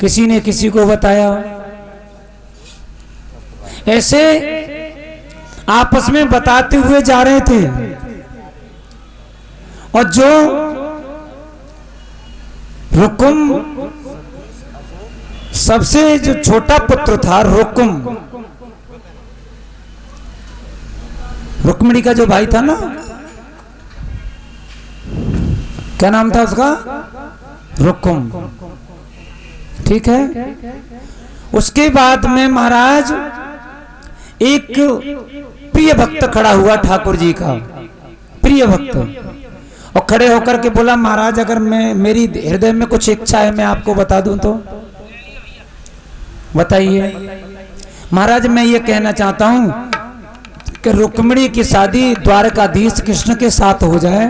किसी ने किसी को बताया। ऐसे आपस में बताते हुए जा रहे थे। और जो रुकुम सबसे जो छोटा पुत्र था, रुक्मिणी का जो भाई था ना, क्या नाम था उसका? रुकुम। ठीक है। उसके बाद में महाराज एक प्रिय भक्त खड़ा हुआ, ठाकुर जी का प्रिय भक्त, और खड़े होकर के बोला, महाराज अगर मैं मेरी हृदय में कुछ इच्छा है मैं आपको बता दूं तो बताइए। महाराज मैं ये कहना चाहता हूं कि रुक्मिणी की शादी द्वारकाधीश कृष्ण के साथ हो जाए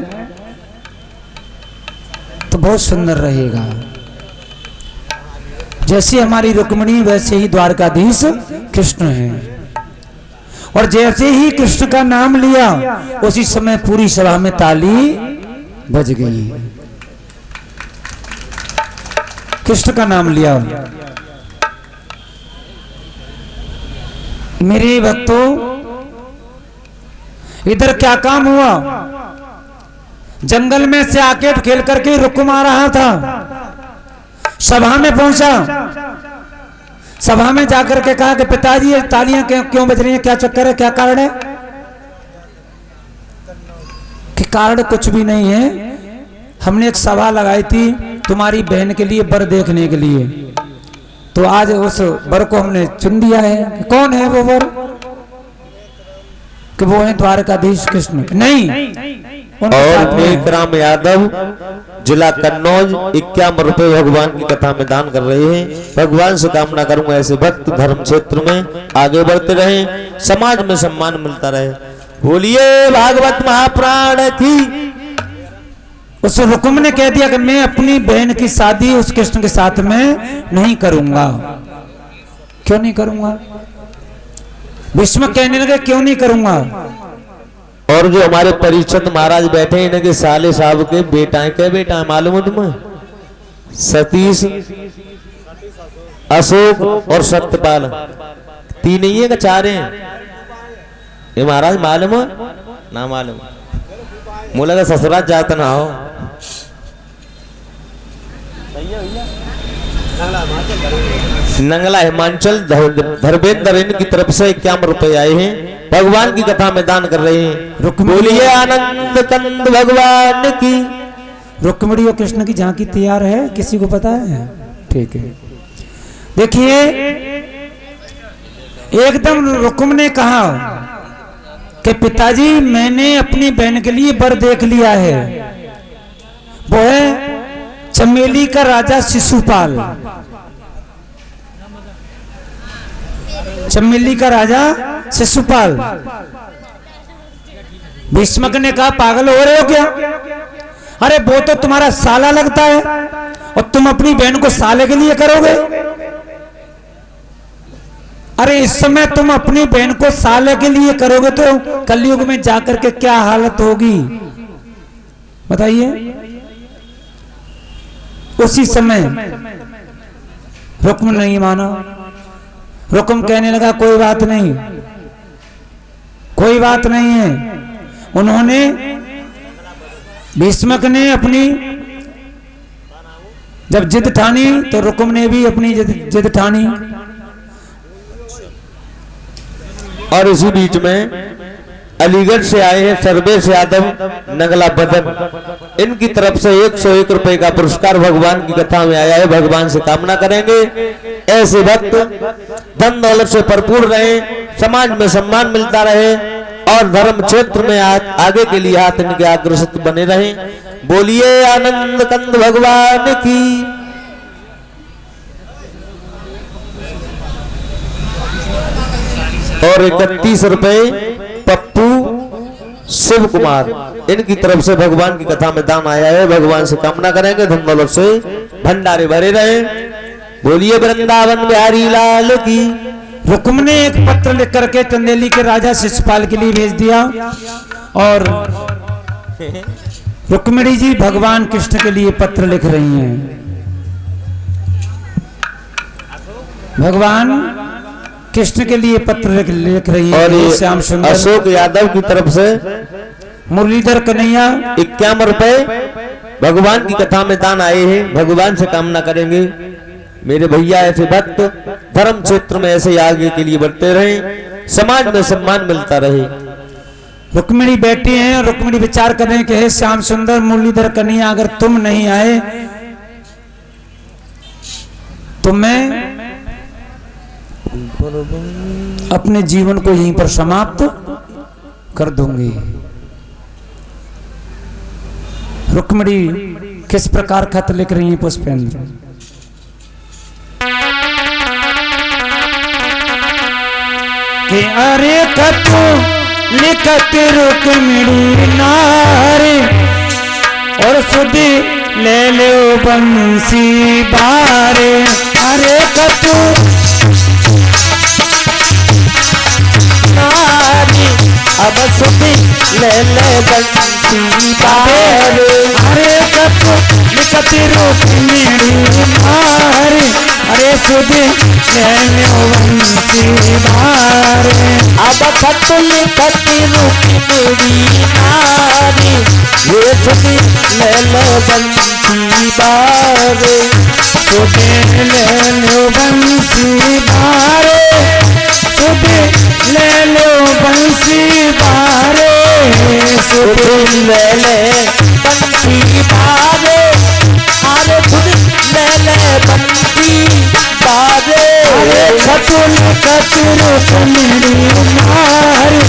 तो बहुत सुंदर रहेगा। जैसे हमारी रुक्मिणी वैसे ही द्वारकाधीश कृष्ण है। और जैसे ही कृष्ण का नाम लिया उसी समय पूरी सभा में ताली बज गई। कृष्ण का नाम लिया। मेरे भक्तों, इधर क्या काम हुआ? जंगल में से आके खेल करके रुकुम आ रहा था, सभा में पहुंचा। सभा में जाकर के कहा कि पिताजी तालियां क्यों बज रही हैं, क्या चक्कर है, क्या कारण है? कि कारण कुछ भी नहीं है, हमने एक सभा लगाई थी तुम्हारी बहन के लिए वर देखने के लिए, तो आज उस वर को हमने चुन दिया है। कौन है वो वर? कि वो है द्वारकाधीश कृष्ण। नहीं, और मेघराम यादव जिला कन्नौज 51 रुपए भगवान की कथा में दान कर रहे हैं। भगवान से कामना करूंगा ऐसे भक्त धर्म क्षेत्र में आगे बढ़ते रहें, समाज में सम्मान मिलता रहे। बोलिए भागवत महाप्राण की। उस रुकुम ने कह दिया कि मैं अपनी बहन की शादी उस कृष्ण के साथ में नहीं करूंगा। क्यों नहीं करूंगा? भीष्म कहने लगे क्यों नहीं करूंगा? और जो हमारे परिषद महाराज बैठे हैं इनके साले साहब के बेटा है, क्या बेटा है मालूम है तुम्हें? सतीश, अशोक और सत्यपाल। तीन ही है कि चार हैं? ये महाराज मालूम है ना? मालूम मुला का ससुराल जाता ना हो। नंगला हिमाचल धर्मेंद्र इनकी तरफ से 51 रुपए आए हैं, भगवान की कथा में दान कर रहे हैं। बोलिए आनंद कंद भगवान की। रुक्मिणी और कृष्ण की झांकी तैयार है, किसी को पता है? ठीक है। देखिए एकदम रुकुम ने कहा कि पिताजी मैंने अपनी बहन के लिए वर देख लिया है, वो है चमेली का राजा शिशुपाल। चमेली का राजा शिशुपाल। भीष्मक ने कहा पागल हो रहे हो क्या? अरे वो तो तुम्हारा साला लगता है और तुम अपनी बहन को साले के लिए करोगे? अरे इस समय तुम अपनी बहन को साले के लिए करोगे तो कलयुग में जाकर के क्या हालत होगी बताइए। उसी समय रुक्म नहीं माना। रुक्म कहने लगा कोई बात नहीं, कोई बात नहीं है। उन्होंने भीष्मक ने अपनी जब जिद ठानी तो रुक्म ने भी अपनी जिद ठानी। और इसी बीच में अलीगढ़ से आए हैं सर्वेश यादव नगला बदन, इनकी तरफ से 101 रुपए का पुरस्कार भगवान की कथा में आया है। भगवान से कामना करेंगे ऐसे भक्त धन दौलत से भरपूर रहे, समाज में सम्मान मिलता रहे और धर्म क्षेत्र में आगे के लिए हाथ इनके अग्रसर बने रहे। बोलिए आनंद कंद भगवान की। और 31 रुपए पप्पू शिव कुमार, इनकी तरफ से भगवान की कथा में दान आया है। भगवान से कामना करेंगे धन दौलत से भंडारे भरे रहे। बोलिए वृंदावन बिहारी लाल की। रुक्म ने एक पत्र लिख करके चंदेली के राजा शिशुपाल के लिए भेज दिया और रुक्मिणी जी भगवान कृष्ण के लिए पत्र लिख रही हैं। भगवान कृष्ण के लिए पत्र लिख रही है। और ये श्याम सुंदर अशोक यादव की तरफ से मुरलीधर कन्हैया 51 रुपए भगवान की कथा में दान आए हैं। भगवान से कामना करेंगे मेरे भैया ऐसे भक्त धर्म क्षेत्र में ऐसे आगे के लिए बढ़ते रहे, समाज में सम्मान मिलता रहे। रुक्मिणी बैठी हैं और रुक्मिणी विचार कर रहे हैं कि हे श्याम सुंदर मुरलीधर कन्हैया, अगर तुम नहीं आए तो मैं अपने जीवन को यहीं पर समाप्त कर दूंगी। रुक्मिणी किस प्रकार खत लिख रही हैं पुष्पेंद्र। कि अरे खत लिखत रुक्मिणी नारी और सुधी ले लो बंसी बारे। अरे खत नारी अब सुधी ले ले बंसी बारे। अरे खत लिखत रुक्मिणी नारी अरे सुधी ले लो बंसी बारे। अब खत लिखत रुक्मिणी नारी ये सुधी ले ले बंसी बारे। सुधी ले लो बंसी बारे। सुधी ले लो बंसी बारे। सुधी ले ले बंसी बारे। अरे सुधी ले ले बंसी बारे। अरे खतुल खतुल रुक्मिणी नारी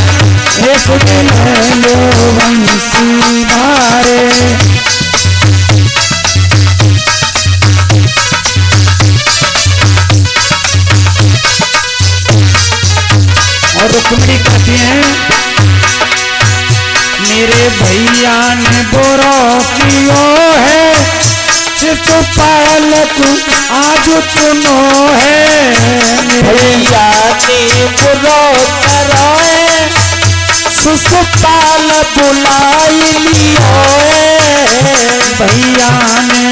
ये सुधी ले लो बंसी बारे। और रुक्मिणी कहती हैं मेरे भैया ने बुरा कियो है शिशुपाल को आज चुनो है। भैया ने बुरा करो है शिशुपाल बुलाई लियो है। भैया ने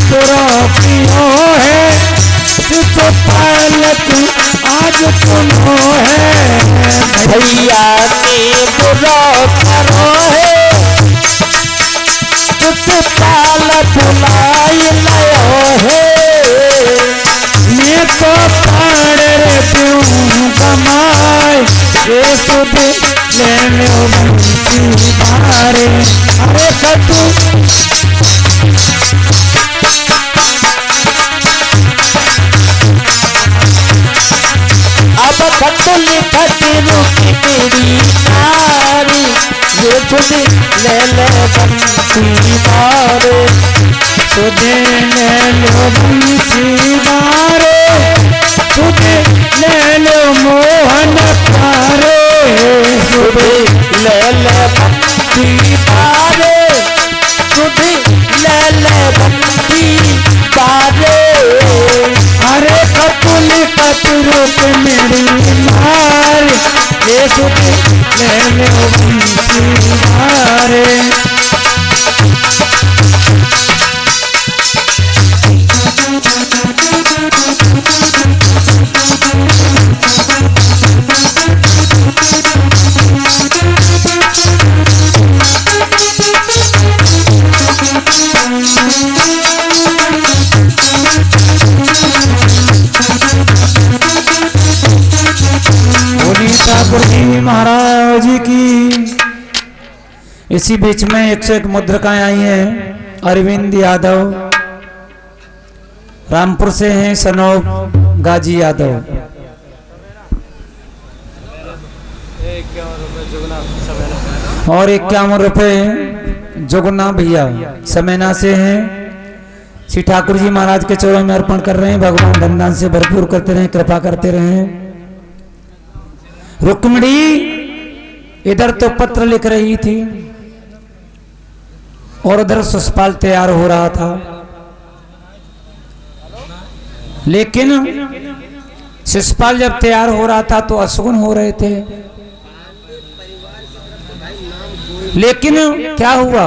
बुरा कियो है शिशुपाल को आज चुनो है। भैया ने बुरा करो है शिशुपाल बुलाई लियो है। मैं तो पाड़ रे क्यों कमाए ये सुधी ले लो बंसी बारे। अरे कटू अब खत लिखत रुक्मिणी नारी ये सुधी ले ले बंसी बारे। सुधी ले लो बंसी बारे। सुधी ले लो मोहन प्यारे। सुधी ले ले बंसी बारे। सुधी ले ले बंसी बारे। अरे कतुल कतुल रुक्मिणी नारी ये सुधी ले लो बंसी बारे। ठाकुर जी महाराज की। इसी बीच में 101 मुद्रिकाएं आई हैं। अरविंद यादव रामपुर से हैं, सनोब गाजी यादव। और 51 रुपए जुगना भैया समेना से हैं। श्री ठाकुर जी महाराज के चरणों में अर्पण कर रहे हैं। भगवान धनदान से भरपूर करते रहे, कृपा करते रहे। रुक्मिणी इधर तो पत्र लिख रही थी और उधर शिशुपाल तैयार हो रहा था, लेकिन शिशुपाल जब तैयार हो रहा था तो अशुन हो रहे थे। लेकिन क्या हुआ,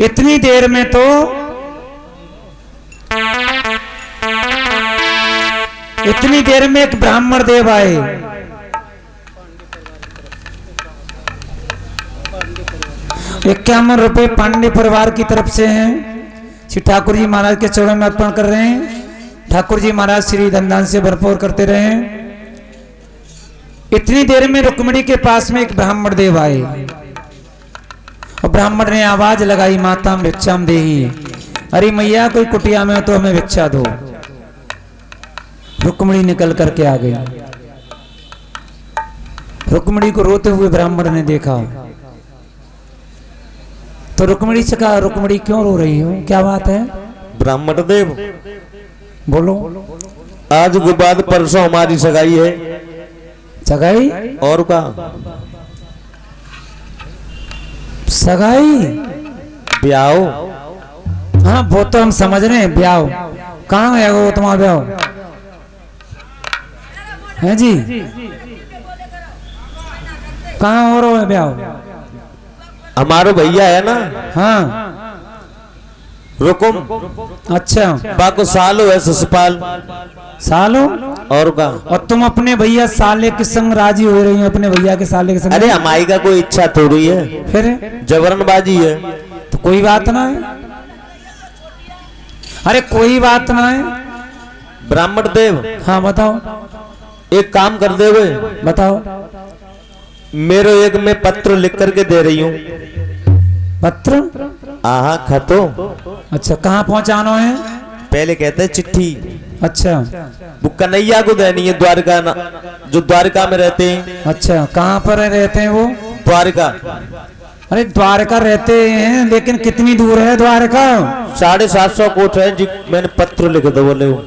इतनी देर में तो इतनी देर में एक ब्राह्मण देव आए। ₹51 पांडे परिवार की तरफ से हैं। श्री ठाकुर जी महाराज के चरणों में अर्पण कर रहे हैं। ठाकुर जी महाराज श्री धनदान से भरपूर करते रहे। इतनी देर में रुक्मिणी के पास में एक ब्राह्मण देव आए और ब्राह्मण ने आवाज लगाई, माता भिक्षाम देही। अरे मैया कोई कुटिया में हो तो हमें भिक्षा दो। रुक्मिणी निकल करके आ गई। रुक्मिणी को रोते हुए ब्राह्मण ने देखा तो रुक्मिणी से कहा, रुक्मिणी क्यों रो रही हो, क्या बात है? ब्राह्मण देव बोलो। आज के बाद परसों हमारी सगाई है। सगाई? और का सगाई? ब्याह? हाँ वो तो हम समझ रहे हैं, ब्याह। कहाँ है वो तुम्हारा ब्याह? है जी, कहाँ हो रहा है ब्याह? हमारो भैया है ना। हाँ रुकुम। अच्छा। बाको सालो है ससपाल। सालो? और का? और तुम अपने भैया साले के संग राजी हो रही हो, अपने भैया के साले के संग? अरे हमारी का कोई इच्छा थोड़ी है, फिर जबरनबाजी है। तो कोई बात ना है। अरे कोई बात ना है। ब्राह्मण देव। हाँ बताओ। एक काम कर दे वे, बताओ। मेरे एक मैं पत्र लिख करके दे रही हूँ। पत्र? आहा खतो। अच्छा कहाँ पहुँचाना है? पहले कहते हैं चिट्ठी। अच्छा। वो कन्हैया को देनी है, द्वारका ना, जो द्वारका में रहते हैं। अच्छा कहाँ पर रहते हैं वो? द्वारका। अरे द्वारका रहते हैं लेकिन कितनी दूर है द्वारका? 750 कोस है जी। मैंने पत्र लिख दो बोले वो।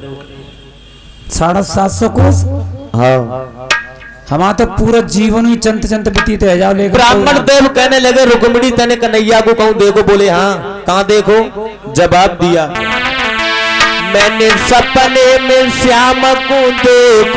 750 कोस? हाँ। हमारा तो पूरा जीवन ही चंत चंत बीतीत है जाओ। लेकिन ब्राह्मण देव कहने लगे, रुक्मिणी तने कन्हैया को कहूँ देखो? बोले हाँ। कहाँ देखो? जवाब दिया, मैंने सपने में श्याम को देखो।